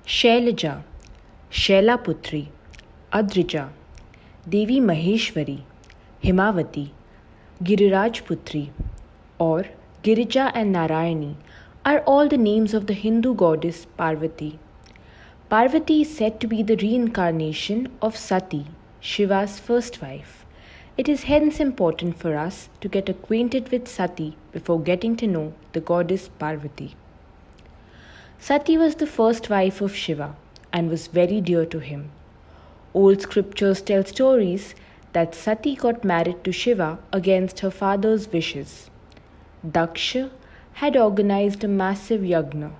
Shailaja, Shailaputri, Adrija, Devi Maheshwari, Himavati, Girirajputri, or Girija and Narayani are all the names of the Hindu goddess Parvati. Parvati is said to be the reincarnation of Sati, Shiva's first wife. It is hence important for us to get acquainted with Sati before getting to know the goddess Parvati. Sati was the first wife of Shiva and was very dear to him. Old scriptures tell stories that Sati got married to Shiva against her father's wishes. Daksha had organized a massive yagna,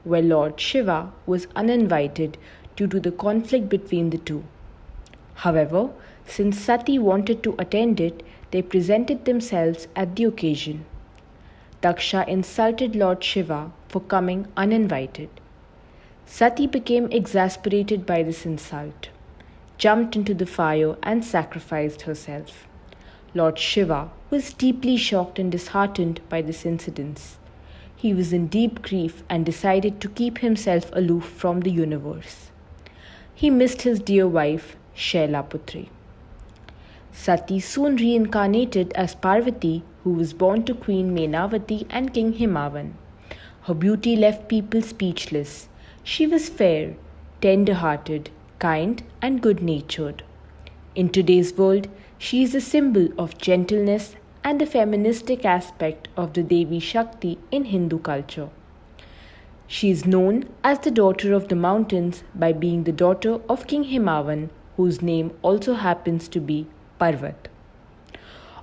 where Lord Shiva was uninvited due to the conflict between the two. However, since Sati wanted to attend it, they presented themselves at the occasion. Daksha insulted Lord Shiva for coming uninvited. Sati became exasperated by this insult, jumped into the fire and sacrificed herself. Lord Shiva was deeply shocked and disheartened by this incident. He was in deep grief and decided to keep himself aloof from the universe. He missed his dear wife, Shailaputri. Sati soon reincarnated as Parvati, who was born to Queen Menavati and King Himavan. Her beauty left people speechless. She was fair, tender-hearted, kind and good-natured. In today's world, she is a symbol of gentleness and the feministic aspect of the Devi Shakti in Hindu culture. She is known as the daughter of the mountains by being the daughter of King Himavan, whose name also happens to be Parvat.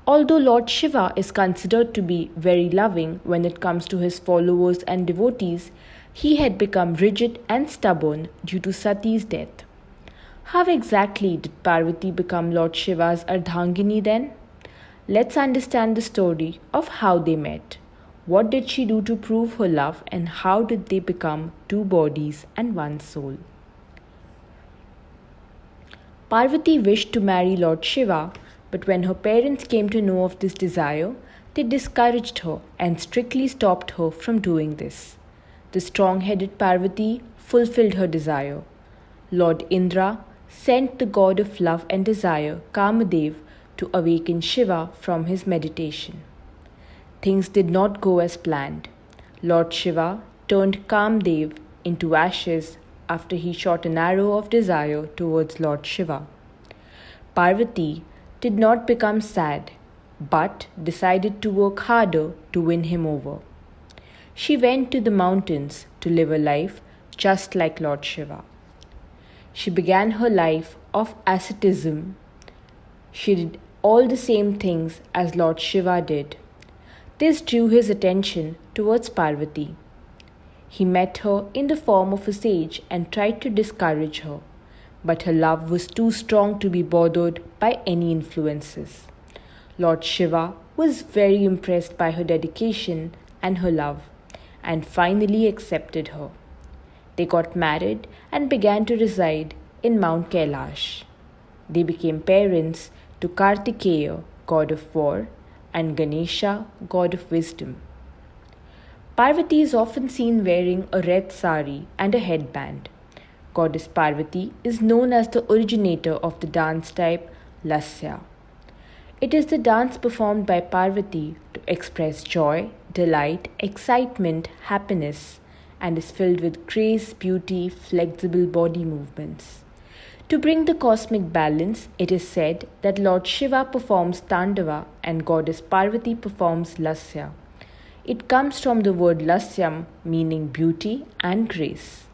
Although Lord Shiva is considered to be very loving when it comes to his followers and devotees, he had become rigid and stubborn due to Sati's death. How exactly did Parvati become Lord Shiva's Ardhangini then? Let's understand the story of how they met. What did she do to prove her love, and how did they become two bodies and one soul? Parvati wished to marry Lord Shiva, but when her parents came to know of this desire, they discouraged her and strictly stopped her from doing this. The strong-headed Parvati fulfilled her desire. Lord Indra sent the god of love and desire, Kamadev, to awaken Shiva from his meditation. Things did not go as planned. Lord Shiva turned Kamadev into ashes after he shot an arrow of desire towards Lord Shiva. Parvati did not become sad, but decided to work harder to win him over. She went to the mountains to live a life just like Lord Shiva. She began her life of asceticism. She did all the same things as Lord Shiva did. This drew his attention towards Parvati. He met her in the form of a sage and tried to discourage her, but her love was too strong to be bothered by any influences. Lord Shiva was very impressed by her dedication and her love, and finally accepted her. They got married and began to reside in Mount Kailash. They became parents to Kartikeya, god of war, and Ganesha, god of wisdom. Parvati is often seen wearing a red sari and a headband. Goddess Parvati is known as the originator of the dance type Lasya. It is the dance performed by Parvati to express joy, delight, excitement, happiness, and is filled with grace, beauty, flexible body movements. To bring the cosmic balance, it is said that Lord Shiva performs Tandava and Goddess Parvati performs Lasya. It comes from the word Lasyam, meaning beauty and grace.